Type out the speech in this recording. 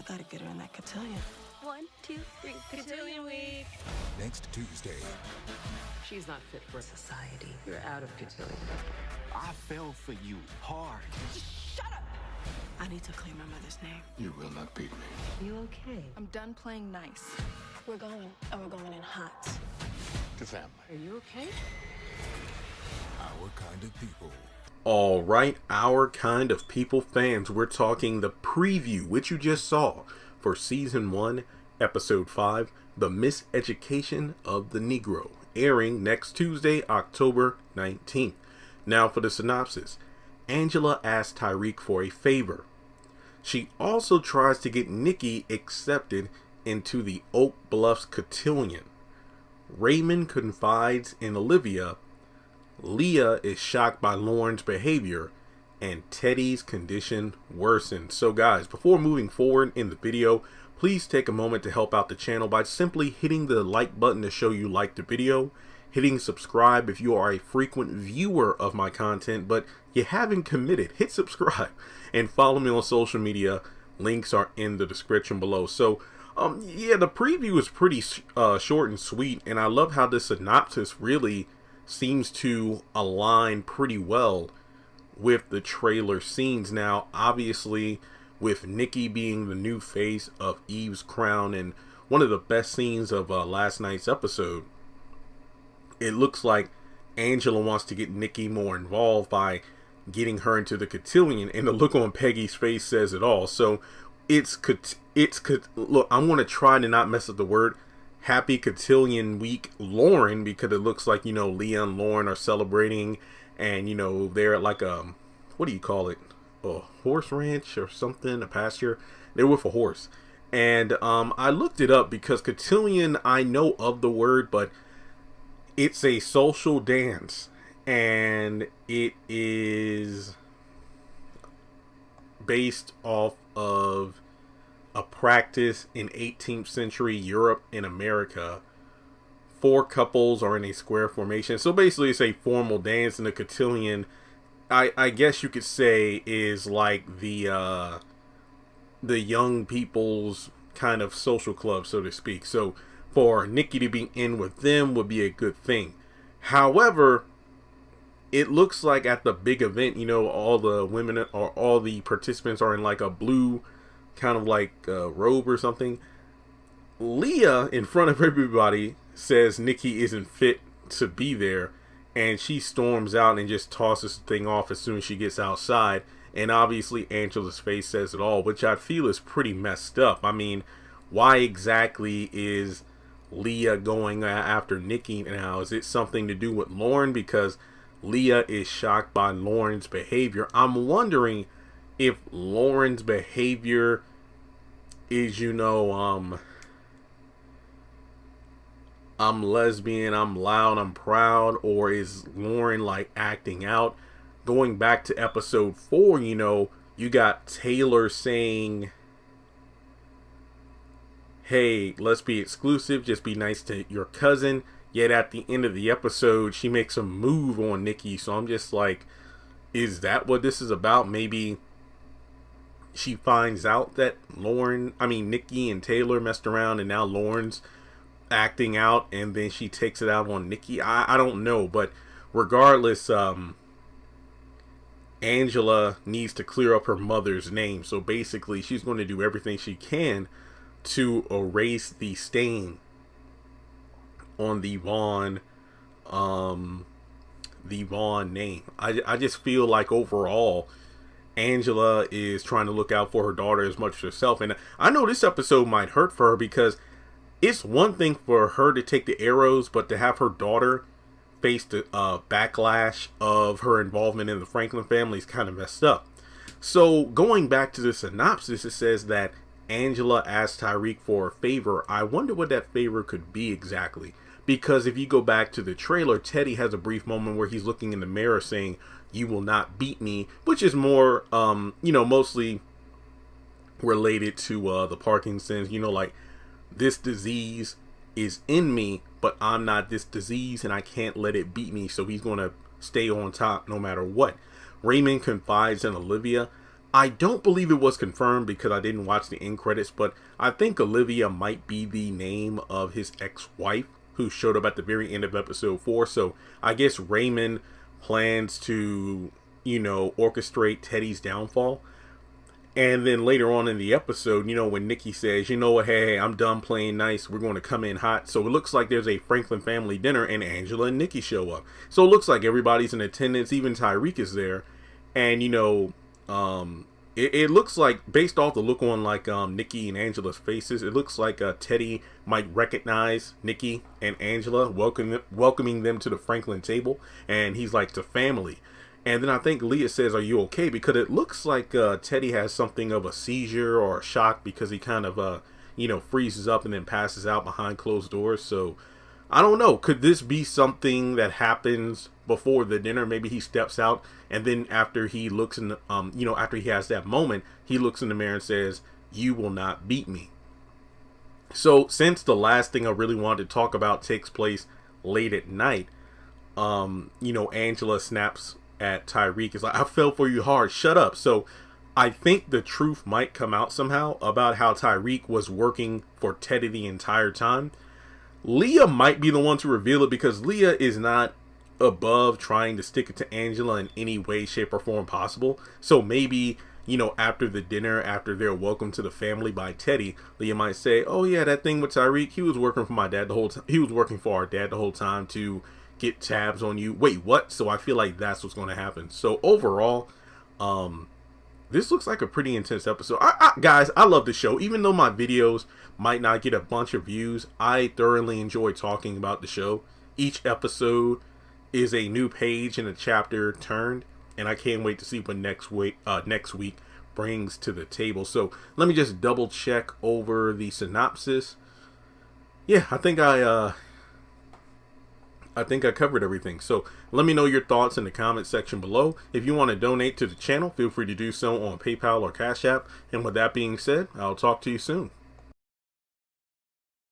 Gotta get her in that cotillion. 1, 2, 3, cotillion week. Next Tuesday. She's not fit for society. You're out of cotillion. I fell for you hard. Shut up! I need to clear my mother's name. You will not beat me. You okay? I'm done playing nice. We're going, and we're going in hot. To family. Are you okay? Our kind of people. All right, our kind of people fans, we're talking the preview, which you just saw for season 1, episode 5, The Miseducation of the Negro, airing next Tuesday, October 19th. Now for the synopsis. Angela asks Tyreek for a favor. She also tries to get Nikki accepted into the Oak Bluffs cotillion. Raymond confides in Olivia. Leah is shocked by Lauren's behavior, and Teddy's condition worsens. So guys, before moving forward in the video, please take a moment to help out the channel by simply hitting the like button to show you like the video, hitting subscribe if you are a frequent viewer of my content, but you haven't committed, hit subscribe, and follow me on social media. Links are in the description below. So yeah, the preview is pretty short and sweet, and I love how the synopsis really seems to align pretty well with the trailer scenes. Now, obviously, with Nikki being the new face of Eve's Crown and one of the best scenes of last night's episode, it looks like Angela wants to get Nikki more involved by getting her into the cotillion, and the look on Peggy's face says it all. So look, I'm going to try to not mess up the word. Happy Cotillion Week Lauren, because it looks like, you know, Leah and Lauren are celebrating, and, you know, they're at like a, what do you call it, a horse ranch or something, a pasture. They're with a horse. And I looked it up because cotillion, I know of the word, but it's a social dance, and it is based off of a practice in 18th century Europe and America. 4 couples are in a square formation. So basically it's a formal dance, and the cotillion, I guess you could say, is like the young people's kind of social club, so to speak. So for Nikki to be in with them would be a good thing. However, it looks like at the big event, you know, all the women or all the participants are in like a blue kind of like robe or something. Leah, in front of everybody, says Nikki isn't fit to be there, and she storms out and just tosses the thing off as soon as she gets outside. And obviously Angela's face says it all, which I feel is pretty messed up. I mean, why exactly is Leah going after Nikki now? Is it something to do with Lauren? Because Leah is shocked by Lauren's behavior. I'm wondering if Lauren's behavior is, you know, I'm lesbian, I'm loud, I'm proud, or is Lauren like acting out? Going back to episode 4, you know, you got Taylor saying, hey, let's be exclusive, just be nice to your cousin. Yet at the end of the episode, she makes a move on Nikki. So I'm just like, is that what this is about? Maybe she finds out that Nikki and Taylor messed around, and now Lauren's acting out, and then she takes it out on Nikki. I don't know, but regardless, Angela needs to clear up her mother's name. So basically, she's going to do everything she can to erase the stain on the Vaughn name. I just feel like overall Angela is trying to look out for her daughter as much as herself, and I know this episode might hurt for her, because it's one thing for her to take the arrows, but to have her daughter face the backlash of her involvement in the Franklin family is kind of messed up. So going back to the synopsis, it says that Angela asked Tyreek for a favor. I wonder what that favor could be exactly. Because if you go back to the trailer, Teddy has a brief moment where he's looking in the mirror saying, "You will not beat me," which is more, you know, mostly related to the Parkinson's, you know, like, this disease is in me, but I'm not this disease, and I can't let it beat me. So he's going to stay on top no matter what. Raymond confides in Olivia. I don't believe it was confirmed because I didn't watch the end credits, but I think Olivia might be the name of his ex-wife who showed up at the very end of episode 4. So I guess Raymond plans to, orchestrate Teddy's downfall. And then later on in the episode, when Nikki says, what, hey, I'm done playing nice, we're going to come in hot. So it looks like there's a Franklin family dinner and Angela and Nikki show up. So it looks like everybody's in attendance, even Tyreek is there. And, it looks like, based off the look on like Nikki and Angela's faces, it looks like Teddy might recognize Nikki and Angela, welcoming them to the Franklin table. And he's like, to family. And then I think Leah says, are you okay? Because it looks like Teddy has something of a seizure or a shock because he kind of, freezes up and then passes out behind closed doors. So I don't know. Could this be something that happens before the dinner? Maybe he steps out and then after he looks in, after he has that moment, he looks in the mirror and says, you will not beat me. So since the last thing I really wanted to talk about takes place late at night, Angela snaps at Tyreek, is like, I fell for you hard, shut up. So I think the truth might come out somehow about how Tyreek was working for Teddy the entire time. Leah might be the one to reveal it because Leah is not above trying to stick it to Angela in any way, shape, or form possible. So maybe, after the dinner, after they're welcomed to the family by Teddy, Leah might say, oh yeah, that thing with Tyreek, he was working for my dad the whole time. He was working for our dad the whole time to get tabs on you. Wait, what? So I feel like that's what's going to happen. So overall, this looks like a pretty intense episode. Guys, I love the show. Even though my videos might not get a bunch of views, I thoroughly enjoy talking about the show. Each episode is a new page and a chapter turned, and I can't wait to see what next week brings to the table. So let me just double check over the synopsis. Yeah, I think I covered everything. So let me know your thoughts in the comment section below. If you want to donate to the channel, feel free to do so on PayPal or Cash App. And with that being said, I'll talk to you soon.